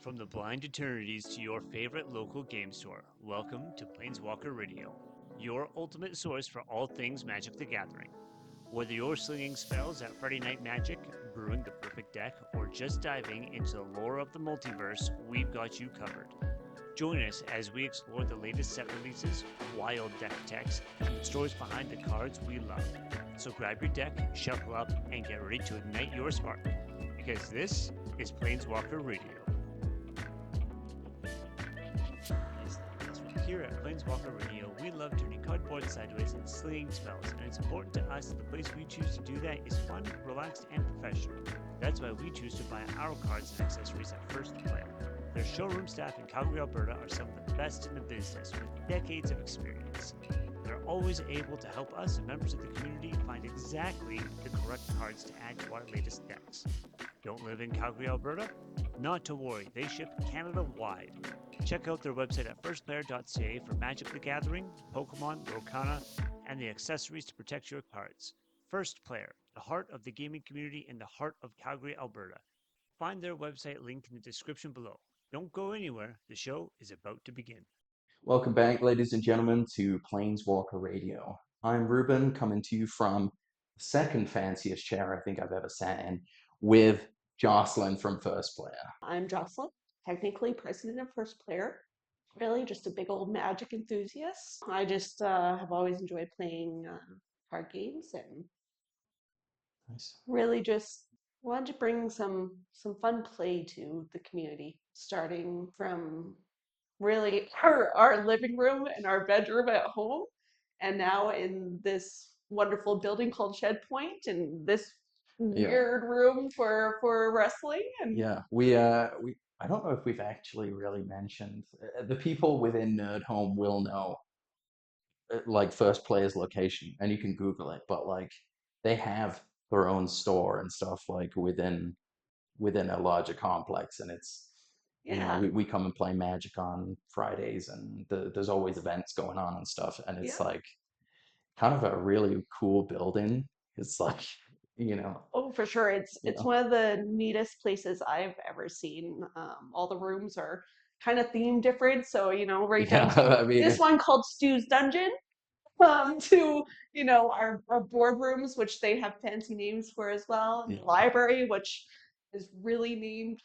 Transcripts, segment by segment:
From the blind eternities to your favorite local game store, welcome to Planeswalker Radio, your ultimate source for all things Magic the Gathering. Whether you're slinging spells at Friday Night Magic, brewing the perfect deck, or just diving into the lore of the multiverse, we've got you covered. Join us as we explore the latest set releases, wild deck techs, and the stories behind the cards we love. So grab your deck, shuffle up, and get ready to ignite your spark, because this is Planeswalker Radio. Here at Planeswalker Radio, we love turning cardboard sideways and slinging spells, and it's important to us that the place we choose to do that is fun, relaxed, and professional. That's why we choose to buy our cards and accessories at First Play. Their showroom staff in Calgary, Alberta are some of the best in the business with decades of experience. They're always able to help us and members of the community find exactly the correct cards to add to our latest decks. Don't live in Calgary, Alberta? Not to worry, they ship Canada-wide. Check out their website at firstplayer.ca for Magic the Gathering, Pokemon, Lorcana, and the accessories to protect your cards. First Player, the heart of the gaming community in the heart of Calgary, Alberta. Find their website linked in the description below. Don't go anywhere, the show is about to begin. Welcome back, ladies and gentlemen, to Planeswalker Radio. I'm Reuben, coming to you from the second fanciest chair I think I've ever sat in, with Jocelyn from First Player. I'm Jocelyn, technically president of First Player. Really, just a big old Magic enthusiast. I just have always enjoyed playing card games and Nice. really just wanted to bring some fun play to the community, starting from really our living room and our bedroom at home, and now in this wonderful building called Shed Point, and this weird room for wrestling. And we I don't know if we've actually really mentioned the people within Nerd Home will know like First Player's location, and you can Google it, but like they have their own store and stuff like within a larger complex, and it's we come and play Magic on Fridays, and there's always events going on and stuff, and it's like kind of a really cool building. It's like Oh, for sure. It's one of the neatest places I've ever seen. All the rooms are kind of theme different. So, right down to I mean, this one called Stu's Dungeon, to, our boardrooms, which they have fancy names for as well. And the library, which is really named,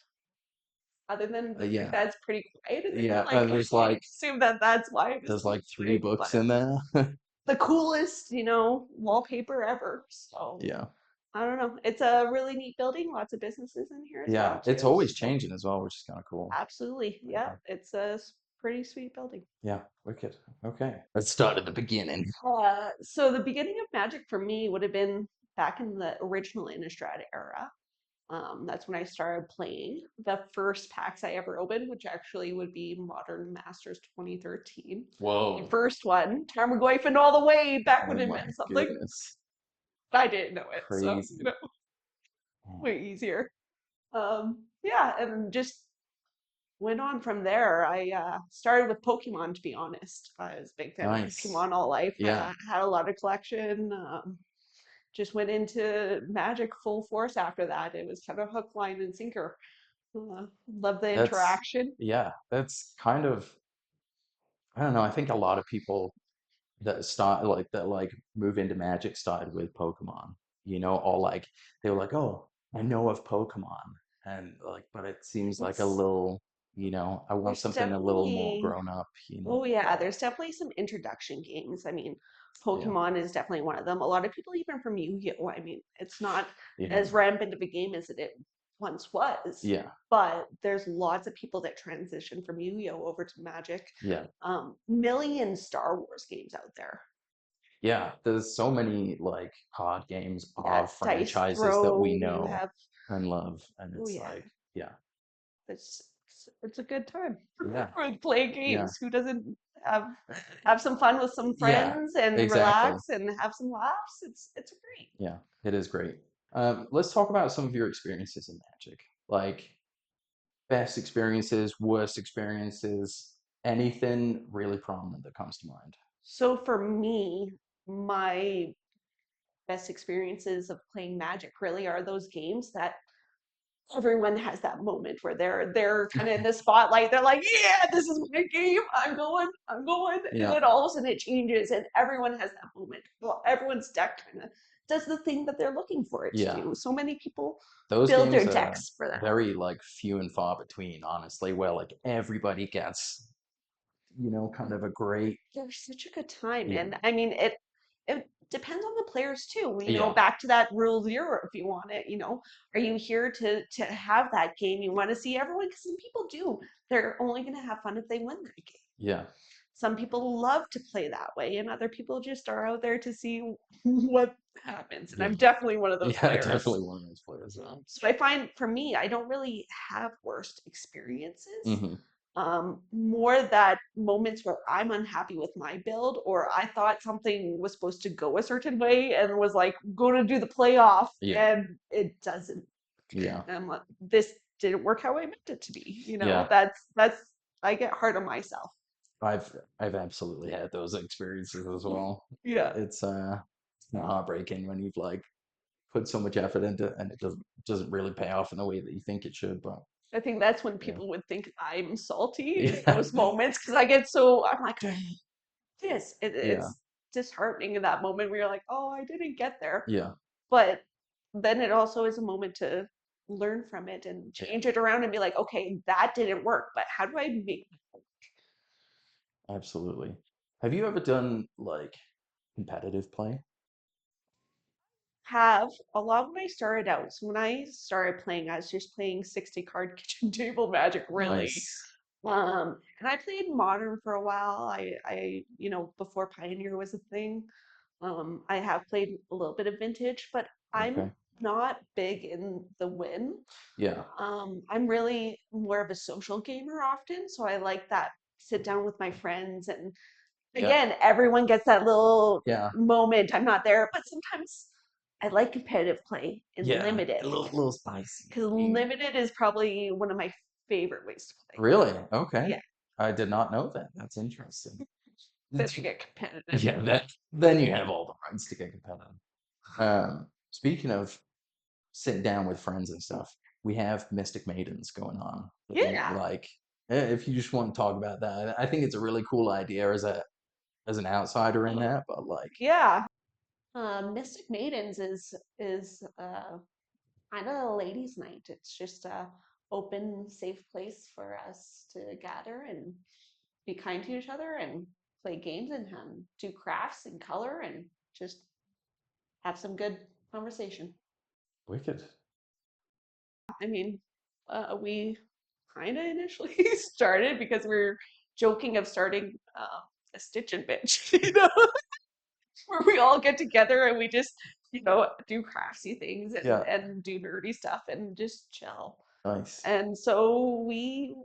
other than the fact that it's pretty quiet in there. and there's I like assume that's why it was there's like named 3 big, books but in there. the coolest, wallpaper ever. So. Yeah. I don't know. It's a really neat building. Lots of businesses in here as well, It's too. always So, changing as well, which is kind of cool. absolutely. Yeah, it's a pretty sweet building. Yeah, wicked. Okay. Let's start at the beginning. So the beginning of Magic for me would have been back in the original Innistrad era. That's when I started playing. The first packs I ever opened, which actually would be Modern Masters 2013. Whoa. The first one, Tarmogoyf all the way back when Oh it my meant something. goodness. I didn't know it, Crazy. so way easier. Yeah, and just went on from there. I started with Pokemon, to be honest. I was a big fan of Pokemon all life. Yeah. I had a lot of collection. Just went into Magic full force after that. It was kind of hook, line, and sinker. Love the interaction. That's kind of, I don't know, I think a lot of people that like move into Magic started with Pokemon, or like they were like, oh, I know of Pokemon, and like, but it seems like a little, I want There's something a little more definitely, grown up, oh yeah, there's definitely some introduction games. I mean, Pokemon is definitely one of them. A lot of people, even from Yu-Gi-Oh! I mean, it's not as rampant of a game as it once was. Yeah. But there's lots of people that transition from Yu-Gi-Oh! Over to Magic. Yeah. Million Star Wars games out there. Yeah, there's so many like card games of Dice franchises that Throw, we you know have, and love, and oh it's yeah, like, yeah, it's a good time yeah, for playing yeah, games. Who doesn't have some fun with some yeah, friends and exactly. relax and have some laughs? It's great. Yeah, it is great. Let's talk about some of your experiences in Magic, like best experiences, worst experiences, anything really prominent that comes to mind. So for me, my best experiences of playing Magic really are those games that everyone has that moment where they're kind of in the spotlight. They're like, "Yeah, this is my game. I'm going," and Yeah, then all of a sudden it changes, and everyone has that moment. Well, everyone's deck kind of does the thing that they're looking for it to yeah. do. So many people Those build their games are decks for that. very like few and far between, honestly, where like everybody gets, kind of a great, There's such a good time, yeah, and I mean it depends on the players too. yeah, Back to that rule zero if you want it. Are you here to have that game? You want to see everyone because some people do. They're only going to have fun if they win that game. yeah, Some people love to play that way, and other people just are out there to see what happens. And yeah, I'm definitely one of those yeah. players. Definitely one of those players. So I find for me, I don't really have worst experiences. Hmm. More that moments where I'm unhappy with my build, or I thought something was supposed to go a certain way and was like going to do the playoff, Yeah, and it doesn't. yeah, And I'm like, this didn't work how I meant it to be. yeah. That's I get hard on myself. I've absolutely had those experiences as well. Yeah. It's kinda heartbreaking when you've like put so much effort into it and it doesn't really pay off in the way that you think it should. But I think that's when yeah, people would think I'm salty, is yeah, those moments, because I get so, I'm like, yeah, it's disheartening in that moment where you're like, oh, I didn't get there. yeah, But then it also is a moment to learn from it and yeah. change it around and be like, okay, that didn't work, but how do I make Absolutely. Have you ever done like competitive play? have a lot when I started out? So when I started playing, I was just playing 60 card kitchen table magic, really. Nice. And I played modern for a while. Before Pioneer was a thing. I have played a little bit of vintage, but I'm Okay. not big in the win. Yeah. I'm really more of a social gamer often, so I like that sit down with my friends. And Yeah. again, everyone gets that little Yeah. moment. I'm not there, but sometimes I like competitive play in Yeah. limited, A little spicy. because limited is probably one of my favorite ways to play. Really? Okay. Yeah, I did not know that. That's interesting. then I get competitive. Yeah, then you have all the rights to get competitive. Speaking of sitting down with friends and stuff, we have Mystic Maidens going on. Yeah. Like, if you just want to talk about that, I think it's a really cool idea as an outsider in that, but like, Yeah. Mystic Maidens is kind of a ladies' night. It's just a open, safe place for us to gather and be kind to each other and play games and do crafts and color and just have some good conversation. wicked. I mean, we kind of initially started because we are joking of starting a stitch and bitch, where we all get together and we just, do craftsy things Yeah, and do nerdy stuff and just chill. nice. And so we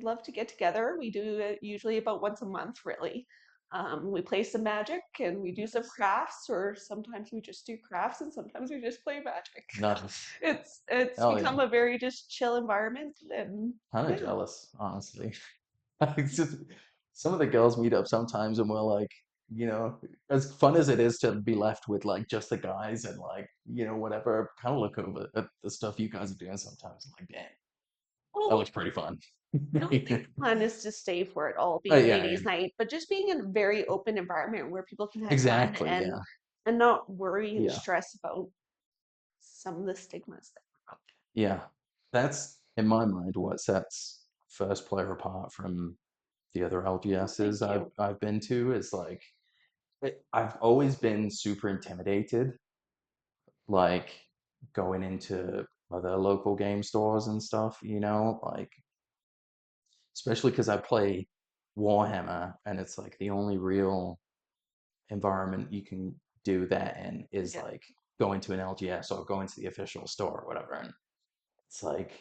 love to get together. We do it usually about once a month, really. We play some magic and we do some crafts, or sometimes we just do crafts and sometimes we just play magic. Nice. It's Hell yeah. become a very just chill environment, and Kind of yeah. jealous, honestly. It's just some of the girls meet up sometimes and we're like, as fun as it is to be left with like just the guys and like, whatever, kind of look over at the stuff you guys are doing sometimes. I'm like, damn, that Well, looks pretty fun. I don't think the plan is to stay for it all Oh being yeah, yeah. ladies' night, but just being in a very open environment where people can have fun Exactly. and Yeah. not worry and Yeah. stress about some of the stigmas that are out Yeah. That's in my mind what sets first player apart from the other there. Oh, thank LGSs I've you. I've been to is like I've always been super intimidated, like going into other local game stores and stuff, like especially because I play Warhammer and it's like the only real environment you can do that in is Yeah. like going to an LGS or going to the official store or whatever. And it's like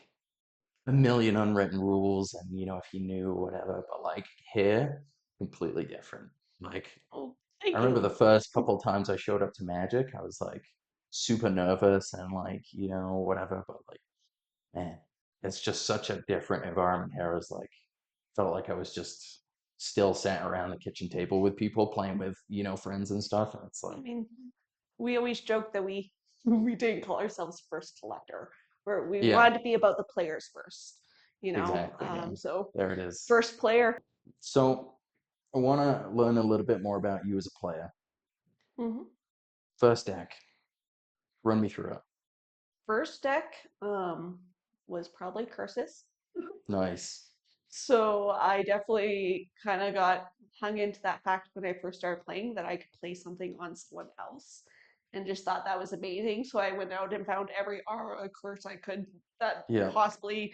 a million unwritten rules and if you knew whatever, but like here, completely different. Like Oh, I thank remember the you. first couple times I showed up to Magic, I was like super nervous and like, whatever, but like, man, it's just such a different environment here. I was like, felt like I was just still sat around the kitchen table with people playing with, friends and stuff. And it's I like, mean, we always joke that we we didn't call ourselves first collector. We Yeah, wanted to be about the players first, exactly. Yeah, so there it is. first player. So I want to learn a little bit more about you as a player. hmm First deck, run me through it. First deck was probably Curses. Nice. So I definitely kind of got hung into that fact when I first started playing that I could play something on someone else and just thought that was amazing. So I went out and found every aura course I could that Yeah. possibly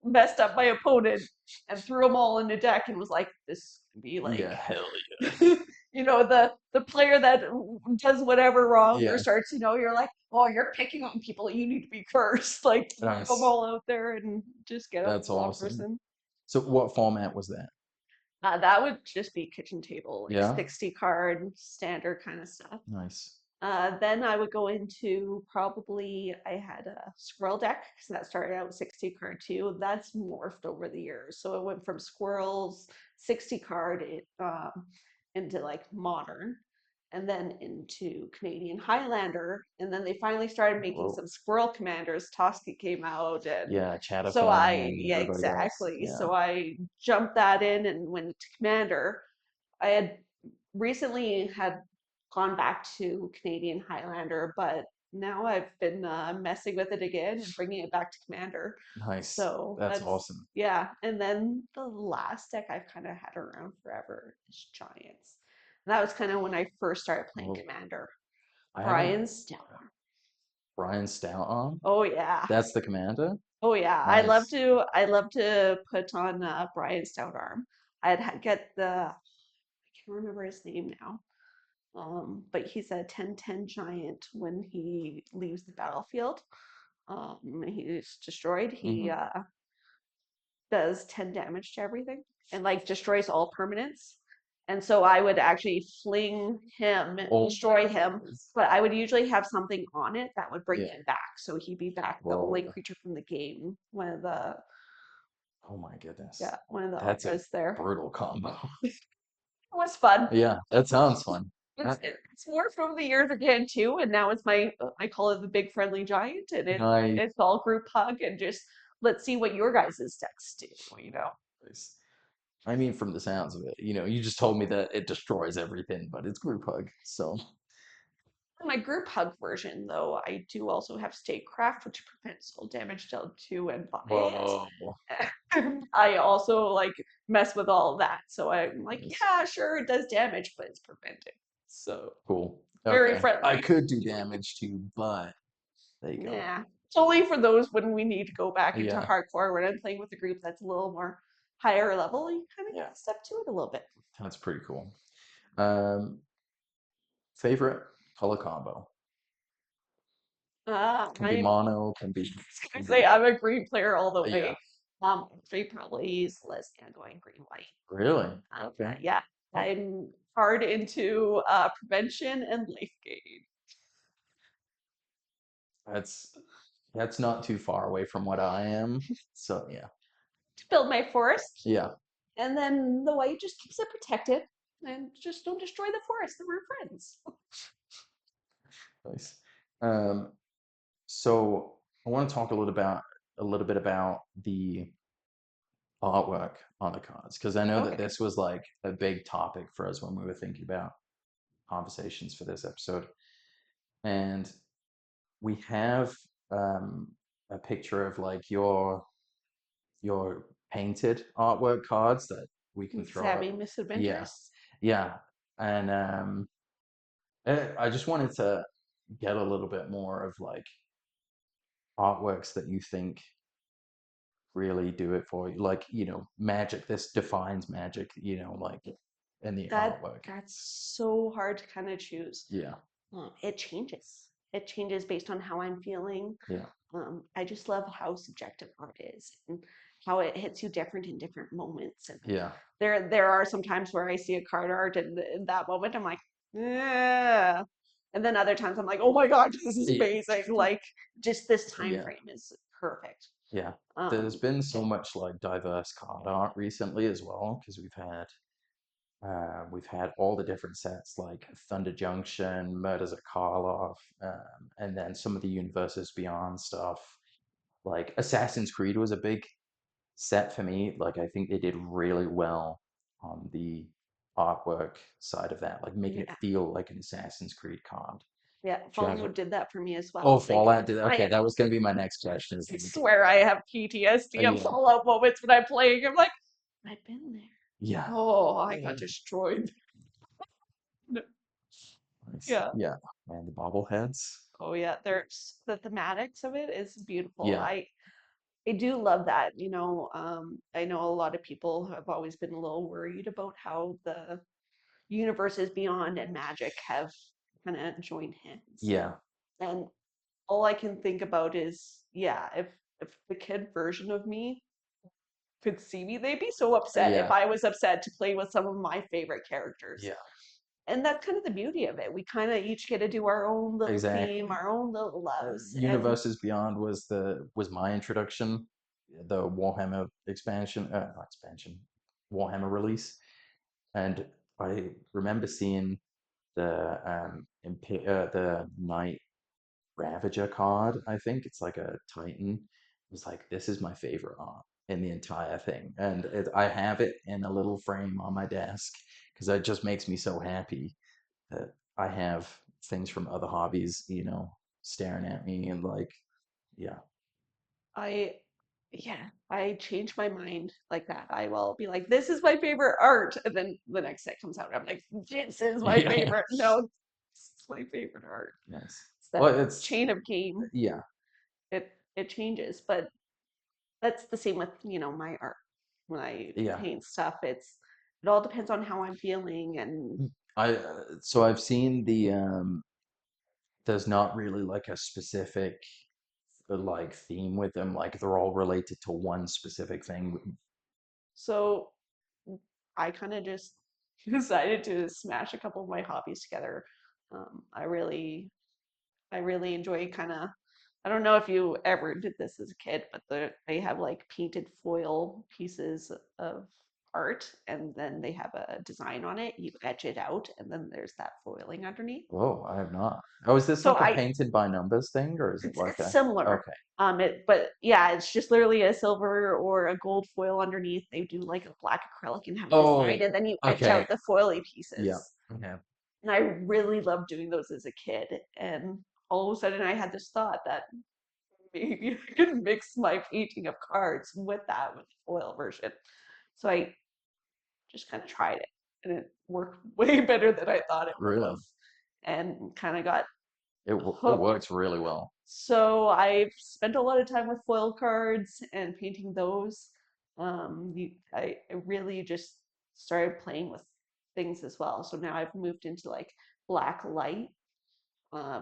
messed up my opponent and threw them all in the deck and was like, this can be like Yeah, hell yeah. the player that does whatever wrong or Yeah. starts, you're like, oh, you're picking on people, you need to be cursed. Like throw them Nice. all out there and just get a That's full on awesome. person. So what format was that? That would just be kitchen table, like Yeah. 60 card standard kind of stuff. Nice. Then I would go into probably I had a squirrel deck because that started out with 60 card too. That's morphed over the years. So it went from squirrels 60 card into like modern and then into Canadian Highlander. And then they finally started making Whoa. some squirrel commanders. Toski came out and Yeah, so Chatterfang, yeah, everybody else. exactly. Yeah. So I jumped that in and went to commander. I had recently had gone back to Canadian Highlander, but now I've been messing with it again and bringing it back to Commander. Nice. So That's that's awesome. yeah. And then the last deck I've kind of had around forever is Giants. And that was kind of when I first started playing Well, Commander. I haven't. Brian Stellar. Brian Stout on? Oh yeah. That's the commander? Oh yeah. Nice. I love to put on Brian Stout arm. Get the I can't remember his name now. But he's a 10/10 giant when he leaves the battlefield. He's destroyed. He hmm does 10 damage to everything and like destroys all permanents. And so I would actually fling him, Oh, destroy him, goodness. but I would usually have something on it that would bring Yeah. him back. So he'd be back the only Whoa. creature from the game, Oh my goodness. yeah, one of the That's a operas there. brutal combo. It was fun. Yeah, that sounds fun. It's more from the years again too, and now it's my I call it the big friendly giant, and Nice. it's all group hug and just let's see what your guys' decks do. I mean, from the sounds of it, you just told me that it destroys everything, but it's group hug. So, My group hug version, though, I do also have statecraft, which prevents all damage dealt to and by whoa. it. I also like mess with all of that, so I'm like, Nice. yeah, sure, it does damage, but it's preventing. So Cool. very Okay. I friendly. could do damage too, but there you go. Yeah. It's only for those when we need to go back into Yeah. hardcore when I'm playing with a group that's a little more higher level. You kind of Yeah. get to step to it a little bit. That's pretty cool. Um, favorite color combo? Can be I'm mono, can be. gonna say I'm a green player all the Yeah. way. They probably is lesbian going green white. Really? Okay. Yeah, I'm hard into prevention and life gain. That's that's not too far away from what I am. So yeah. To build my forest, Yeah. and then the white just keeps it protected, and just don't destroy the forest. Then we're friends. Nice. Um, so I want to talk a little bit about the artwork on the cards because I know that Okay. this was like a big topic for us when we were thinking about conversations for this episode. And we have a picture of like your painted artwork cards that we can throw up. Savvy Yeah, misadventurous. yeah. And I just wanted to get a little bit more of like artworks that you think really do it for you. Like, magic. This defines magic, like in the artwork. That's so hard to kind of choose. Yeah, It changes. It changes based on how I'm feeling. yeah, I just love how subjective art is and how it hits you different in different moments. And yeah, there are some times where I see a card art and in that moment I'm like, yeah. And then other times I'm like, oh my God, this is yeah, amazing. Like just this time yeah, frame is perfect. yeah. There's Um, been so much like diverse card art recently as well because we've had We've had all the different sets like Thunder Junction, Murders at Karloff, and then some of the Universes Beyond stuff. Like Assassin's Creed was a big set for me. Like I think they did really well on the artwork side of that, like making it Yeah, feel like an Assassin's Creed card. yeah. Just Fallout did that for me as oh, well. Like Fallout did. Okay, I that was going to be my next question. Is I like, swear I have PTSD of yeah, Fallout moments when I'm playing. I'm like, I've been there. yeah, Oh, I got destroyed. No, nice. yeah. Yeah, and the bobbleheads. Oh yeah. There's the thematics of it is beautiful. Yeah, I do love that. I know a lot of people have always been a little worried about how the universes beyond and magic have kind of joined hands. yeah, And all I can think about is, yeah, if the kid version of me could see me, they'd be so upset if yeah, I was upset to play with some of my favorite characters. yeah. And that's kind of the beauty of it. We kind of each get to do our own little theme, Exactly. our own little loves. And Universes Beyond was my introduction, the Warhammer expansion, not expansion, Warhammer release, and I remember seeing the Night Ravager card. I think it's like a Titan. It was like this is my favorite art in the entire thing, and I have it in a little frame on my desk because it just makes me so happy that I have things from other hobbies, staring at me and like, yeah, I, yeah, I change my mind like that. I will be like, this is my favorite art. And then the next set comes out, I'm like, this is my yeah, favorite. No, this is my favorite art. nice. It's that Well, it's chain of game. yeah, It changes, but that's the same with, my art. When I yeah. paint stuff, it all depends on how I'm feeling and So I've seen there's not really like a specific like theme with them. Like they're all related to one specific thing. so I kind of just decided to smash a couple of my hobbies together. Um, I really I really enjoy kind of. I don't know if you ever did this as a kid, but they have like painted foil pieces of art, and then they have a design on it. You etch it out, and then there's that foiling underneath. Whoa, I have not. Oh, is this So like a I painted by numbers thing, or is it like it's a similar. okay? But yeah, it's just literally a silver or a gold foil underneath. They do like a black acrylic and have a design, Oh, and then you etch okay. out the foily Yeah. pieces. Yeah. And I really loved doing those as a kid. And all of a sudden, I had this thought that maybe I could mix my painting of cards with that with the foil version. So I just kind of tried it, and it worked way better than I thought it would Really? have, and kind of got It hooked. works really well. So I've spent a lot of time with foil cards and painting those. I really just started playing with things as well. So now I've moved into like black light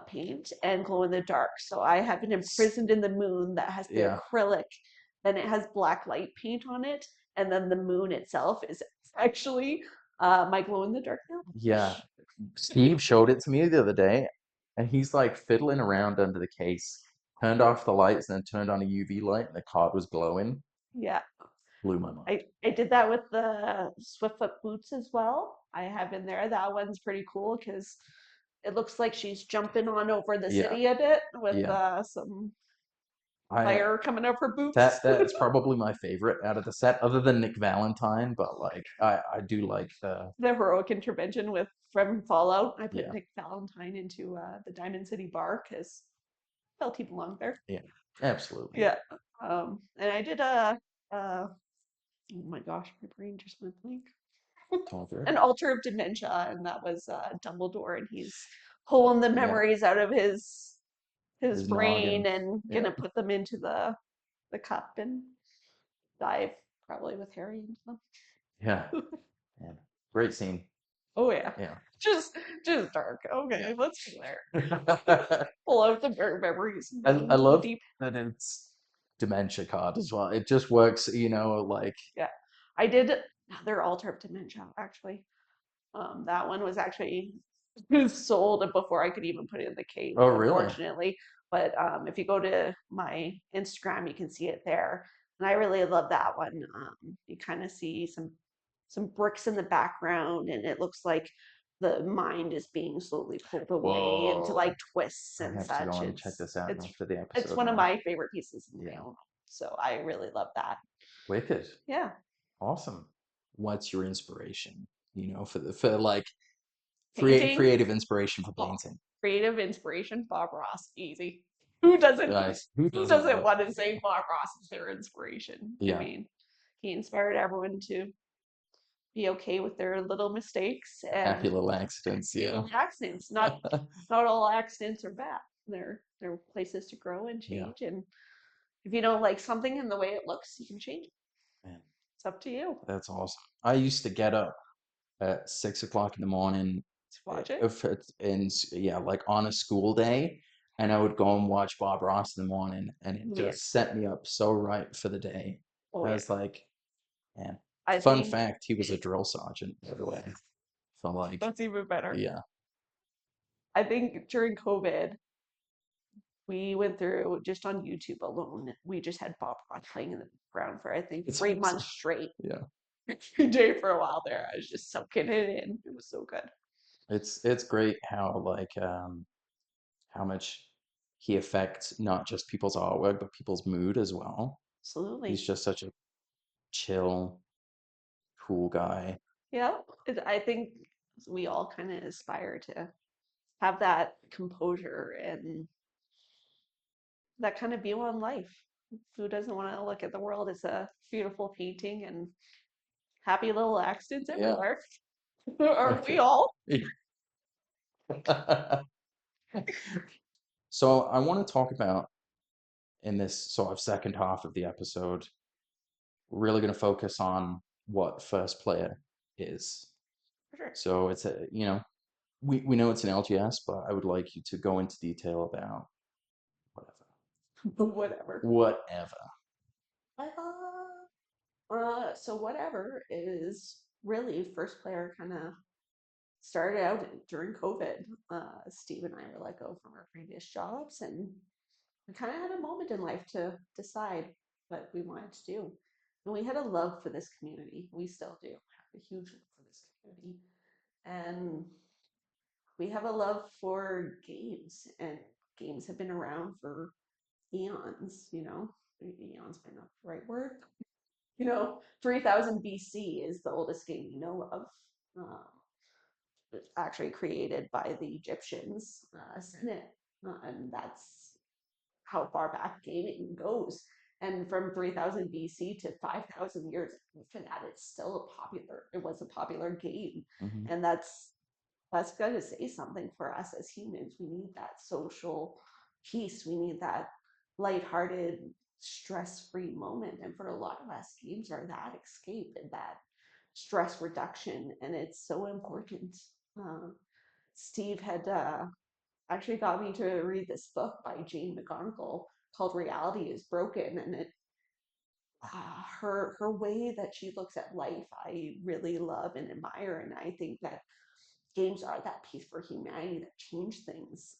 paint and glow in the dark. So I have been imprisoned in the moon that has the Yeah. acrylic, then it has black light paint on it, and then the moon itself is actually my glow in the dark now. Yeah. Steve showed it to me the other day, and he's like fiddling around under the case, turned off the lights, and then turned on a UV light, and the card was glowing. Yeah, Blew my mind. I did that with the Swiftfoot boots as well. I have in there. That one's pretty cool because it looks like she's jumping on over the Yeah. city a bit with Yeah. some I fire coming up her boots. that's probably my favorite out of the set, other than Nick Valentine, but like I do like the The heroic intervention with from Fallout. I put yeah, Nick Valentine into the Diamond City bar because I felt he belonged there. yeah, absolutely. Yeah. And I did oh my gosh, my brain just went blank. Talker. An altar of dementia, and that was Dumbledore, and he's pulling the Yeah. memories out of his His brain noggin. and Yeah. gonna put them into the cup and dive probably with Harry into them. Yeah. Man. Great scene. Oh yeah, Yeah. just just dark. Yeah. Okay, let's go there. I, Pull out the memories and go I into the love deep. that it's dementia card as well. It just works, like Yeah, I did another altar of dementia actually. That one was actually sold before I could even put it in the case, oh really? unfortunately. But if you go to my Instagram, you can see it there. And I really love that one. You kind of see some bricks in the background, and it looks like the mind is being slowly pulled away into Whoa. like twists I and have to go such. and check this out It's after the it's episode one of now. my favorite pieces in my Yeah. own. So I really love that. Wicked. Yeah. Awesome. What's your inspiration? For like Painting. creative inspiration for Oh, painting. creative inspiration, Bob Ross, easy. Who doesn't Who who doesn't doesn't love? want to say Bob Ross is their inspiration? I Yeah. mean, he inspired everyone to be okay with their little mistakes Happy and little accidents. Yeah. little accidents. Not all accidents are bad. They're places to grow and Yeah. change. And if you don't like something in the way it looks, you can change it. Man, It's up to you. that's awesome. I used to get up at 6 o'clock in the morning To watch it. if it's yeah, like on a school day, and I would go and watch Bob Ross in the morning, and it Yeah. just set me up so right for the day. Oh I yeah. was like, man. I Fun think fact, he was a drill sergeant, by the way. So like, that's even better. yeah, I think during COVID, we went through just on YouTube alone. We just had Bob Ross playing in the background for I think it's 3 months awesome. straight. Yeah, Every day for a while there. I was just soaking it in. It was so good. it's great how like how much he affects not just people's artwork but people's mood as well. He's Absolutely. just such a chill, cool guy. Yeah. I think we all kind of aspire to have that composure and that kind of view on life. Who doesn't want to look at the world as a beautiful painting and happy little accidents Yeah. everywhere? Aren't we Okay. all? So I want to talk about in this sort of second half of the episode, we're really going to focus on what first player is. For sure. So it's we know it's an LGS, but I would like you to go into detail about whatever. Whatever. Whatever. So whatever is really first player kind of started out during COVID. Steve and I were let go from our previous jobs, and we kind of had a moment in life to decide what we wanted to do. And we had a love for this community. We still do have a huge love for this community. And we have a love for games, and games have been around for eons, eons might not be the right word. 3000 BC is the oldest game we know of. Um, it's actually created by the Egyptians, Senate, and that's how far back gaming goes. And from 3000 BC to 5000 years after that, it was a popular game. Hmm. And that's going to say something for us as humans. We need that social peace. We need that lighthearted, stress-free moment. And for a lot of us, games are that escape and that stress reduction. And it's so important. Steve had actually got me to read this book by Jane McGonigal called Reality is Broken. And her way that she looks at life, I really love and admire. And I think that games are that piece for humanity that change things.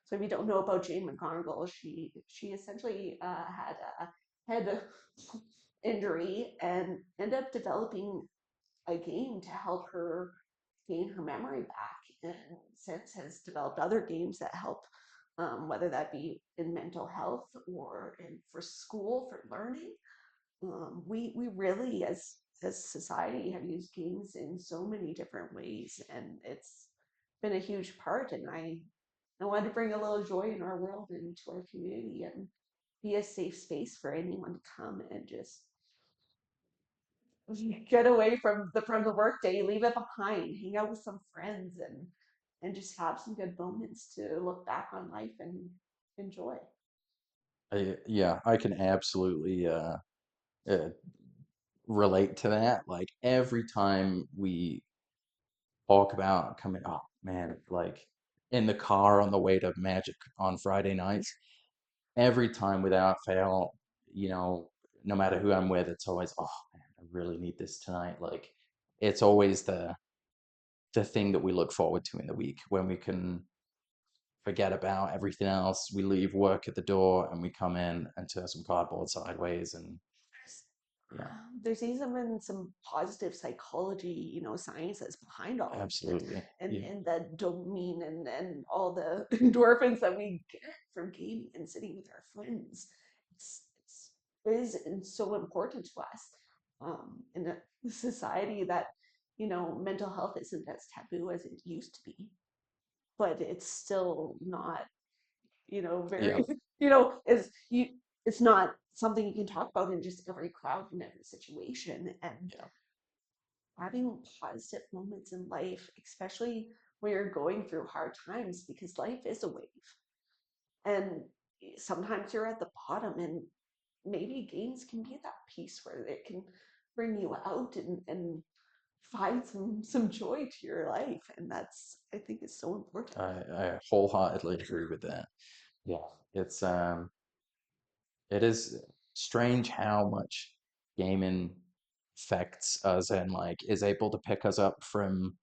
So if you don't know about Jane McGonigal, she essentially had a head injury and ended up developing a game to help her gain her memory back, and since has developed other games that help, whether that be in mental health or in for school for learning. We really as society have used games in so many different ways, and it's been a huge part. And I wanted to bring a little joy in our world and into our community and be a safe space for anyone to come and just get away from the work day, leave it behind, hang out with some friends, and just have some good moments to look back on life and enjoy. Yeah, I can absolutely uh, relate to that. Like every time we talk about coming, oh man, like in the car on the way to Magic on Friday nights, every time without fail, you know, no matter who I'm with, it's always, oh man, I really need this tonight. Like it's always the thing that we look forward to in the week when we can forget about everything else. We leave work at the door and we come in and turn some cardboard sideways and Yeah, There's even some positive psychology, science that's behind all of it, absolutely. and Yeah, and the dopamine and all the endorphins that we get from gaming and sitting with our friends. It is so important to us, in a society that mental health isn't as taboo as it used to be, but it's still not, yeah, very, is you. It's not something you can talk about in just every crowd and every situation. And yeah, having positive moments in life, especially when you're going through hard times, because life is a wave. And sometimes you're at the bottom, and maybe games can be that piece where it can bring you out and find some joy to your life. And that's, I think, is so important. I wholeheartedly agree with that. Yeah, it's it is strange how much gaming affects us and like is able to pick us up from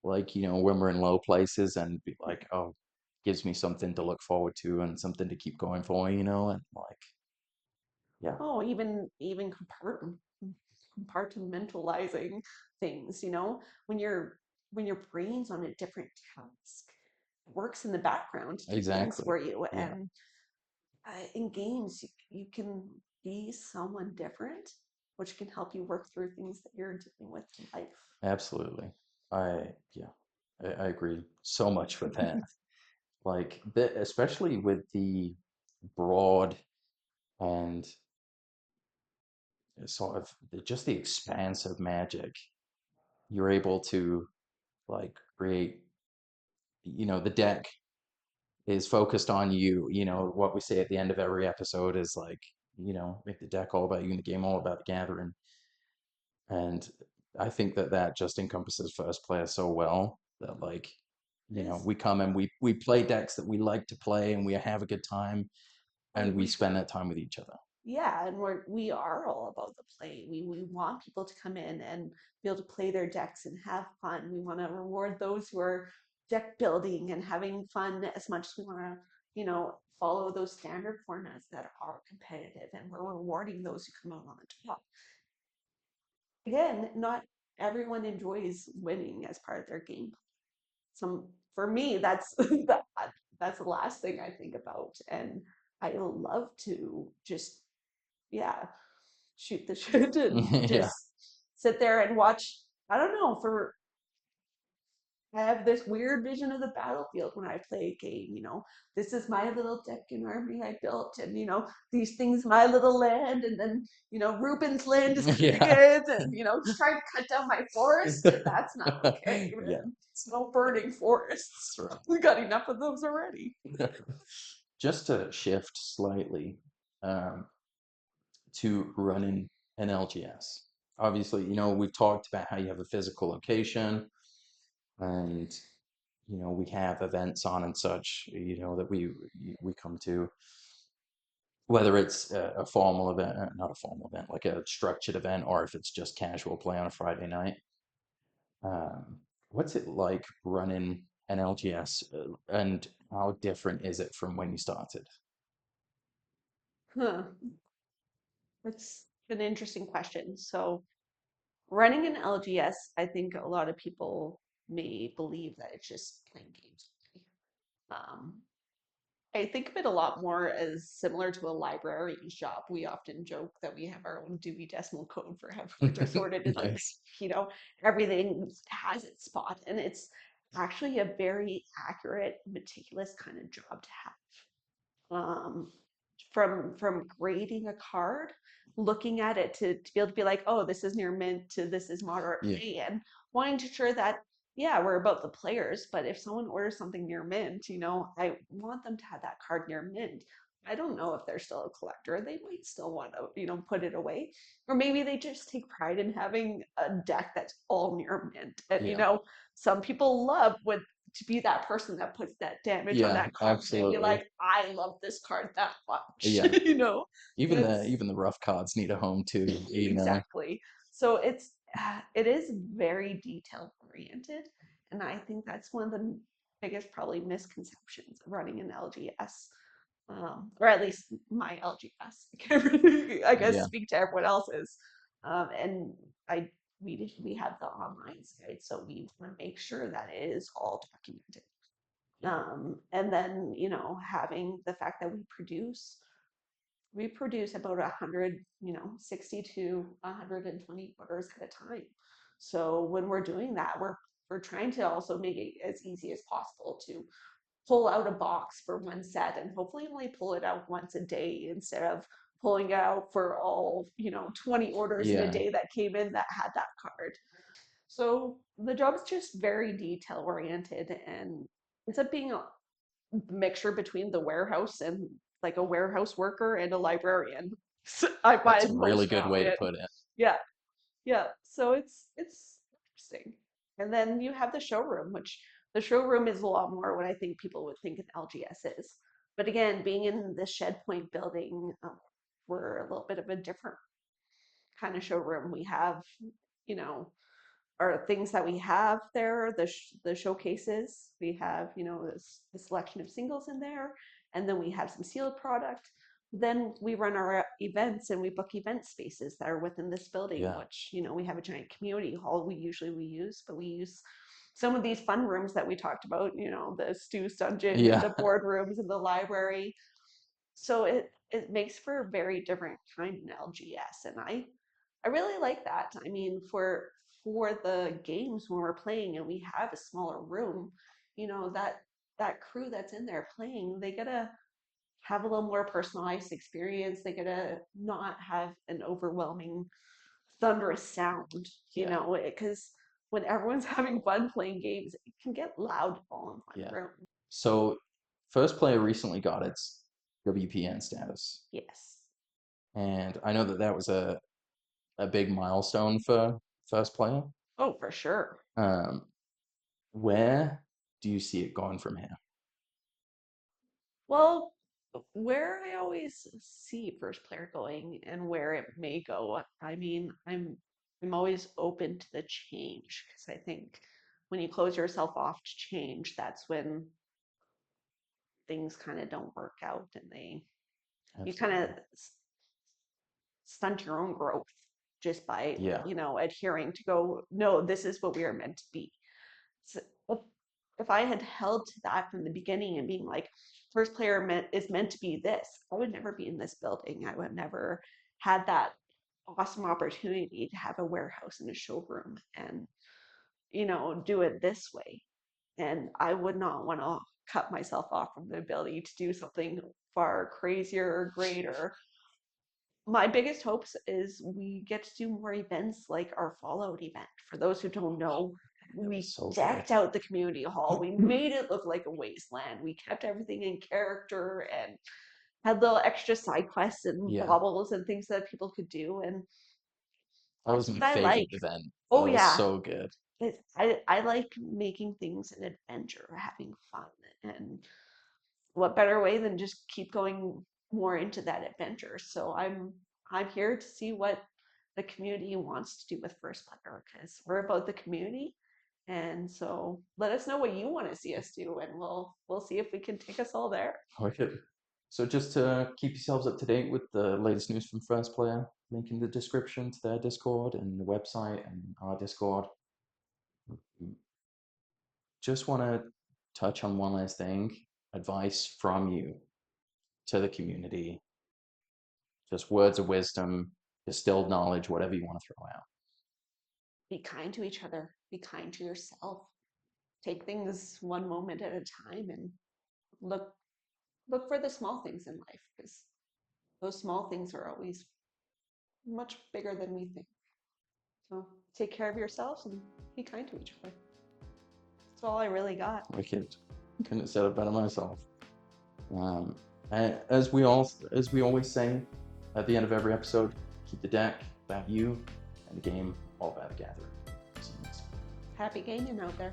like, when we're in low places and be like, oh, gives me something to look forward to and something to keep going for, and like, yeah, Oh, even compartmentalizing things, when your brain's on a different task, it works in the background to do things exactly. for you. Yeah, And in games, you can be someone different, which can help you work through things that you're dealing with in life. absolutely. Yeah, I agree so much with that. Like, especially with the broad and sort of just the expanse of magic, you're able to like create, the deck is focused on you. What we say at the end of every episode is like, make the deck all about you and the game all about the gathering. And I think that that just encompasses first player so well that like, It is. we come and we play decks that we like to play and we have a good time Oh, and we spend that time with each other. yeah, and we are all about the play. We want people to come in and be able to play their decks and have fun. We want to reward those who are deck building and having fun as much as we want to, follow those standard formats that are competitive, and we're rewarding those who come out on the top. Again, not everyone enjoys winning as part of their game. Some For me, that's that's the last thing I think about, and I love to just, yeah, shoot the shit and Yeah. just sit there and watch. I don't know, for I have this weird vision of the battlefield when I play a game, this is my little deck and army I built, and these things my little land, and then Reuben's land is coming Yeah. in, and just trying to cut down my forest, and that's not okay, Yeah. man. No burning forests. That's We got enough of those already. right. Just to shift slightly, um, to running an LGS. Obviously, we've talked about how you have a physical location and we have events on and such, that we come to, whether it's a formal event, not a formal event, like a structured event, or if it's just casual play on a Friday night. What's it like running an LGS, and how different is it from when you started? Huh. That's an interesting question. So, running an LGS, I think a lot of people may believe that it's just playing games. Um, I think of it a lot more as similar to a librarian's job. We often joke that we have our own Dewey Decimal Code for how cards are sorted in the bank. Nice. You know, everything has its spot, and it's actually a very accurate, meticulous kind of job to have. um, from grading a card, looking at it to be able to be like, oh, this is near mint to this is moderate Yeah. play, and wanting to ensure that, yeah, we're about the players, but if someone orders something near mint, I want them to have that card near mint. I don't know if they're still a collector. They might still want to, put it away. Or maybe they just take pride in having a deck that's all near mint. And, Yeah. some people love when to be that person that puts that damage on Yeah, that card and be absolutely. like, I love this card that much. Yeah. Even the It's even the rough cards need a home too, exactly. So it is very detail oriented, and I think that's one of the biggest probably misconceptions of running an LGS, or at least my LGS. I can't really, I guess, Yeah. speak to everyone else's. And we have the online side, so we want to make sure that it is all documented. And then, having the fact that we produce about 100, 60 to 120 orders at a time. So when we're doing that, we're trying to also make it as easy as possible to pull out a box for one set and hopefully only pull it out once a day instead of pulling it out for all 20 orders in a Yeah. day that came in that had that card. So the job is just very detail oriented, and ends up being a mixture between the warehouse and like a warehouse worker and a librarian. So I That's a find really most good way to often. put it. Yeah, yeah. So it's interesting. And then you have the showroom, which the showroom is a lot more what I think people would think an LGS is. But again, being in the Shed Point building, we're a little bit of a different kind of showroom. We have, you know, our things that we have there, the showcases. We have, the selection of singles in there, and then we have some sealed product. Then we run our events and we book event spaces that are within this building, Yeah. which, we have a giant community hall we use, but we use some of these fun rooms that we talked about, the Stu's Dungeon and Yeah. the boardrooms and the library. So it makes for a very different kind of LGS, and I really like that. I mean, for the games when we're playing and we have a smaller room, that crew that's in there playing, they gotta have a little more personalized experience. They gotta not have an overwhelming thunderous sound, Yeah. because when everyone's having fun playing games, it can get loud all in one Yeah. room. So, First Player recently got its WPN status, Yes. and I know that was a big milestone for First Player. Oh, for sure. Where do you see it going from here? Well, where I always see First Player going and where it may go, I mean, I'm always open to the change because I think when you close yourself off to change, that's when things kind of don't work out and you kind of Absolutely. stunt your own growth just by, Yeah. adhering to go, no, this is what we are meant to be. So if I had held to that from the beginning and being like, First Player is meant to be this, I would never be in this building. I would never had that awesome opportunity to have a warehouse and a showroom and, do it this way. And I would not want to cut myself off from the ability to do something far crazier, greater. My biggest hopes is we get to do more events like our Fallout event. For those who don't know, That we was so decked good. out the community hall. We made it look like a wasteland. We kept everything in character and had little extra side quests and Yeah. baubles and things that people could do. And That was that's my what I favorite like. event. That Oh was yeah, so good. I like making things an adventure, having fun, and what better way than just keep going more into that adventure. So I'm here to see what the community wants to do with First Player because we're about the community. And so let us know what you want to see us do, and we'll see if we can take us all there. Wicked. So just to keep yourselves up to date with the latest news from First Player, link in the description to their Discord and the website and our Discord. Just want to touch on one last thing. Advice from you to the community. Just words of wisdom, distilled knowledge, whatever you want to throw out. Be kind to each other. Be kind to yourself. Take things one moment at a time and look look for the small things in life because those small things are always much bigger than we think. So take care of yourselves and be kind to each other. That's all I really got. Wicked. Couldn't have said it better myself. As we always say at the end of every episode, keep the deck about you and the game all about the gathering. See you next time. Happy gaming out there.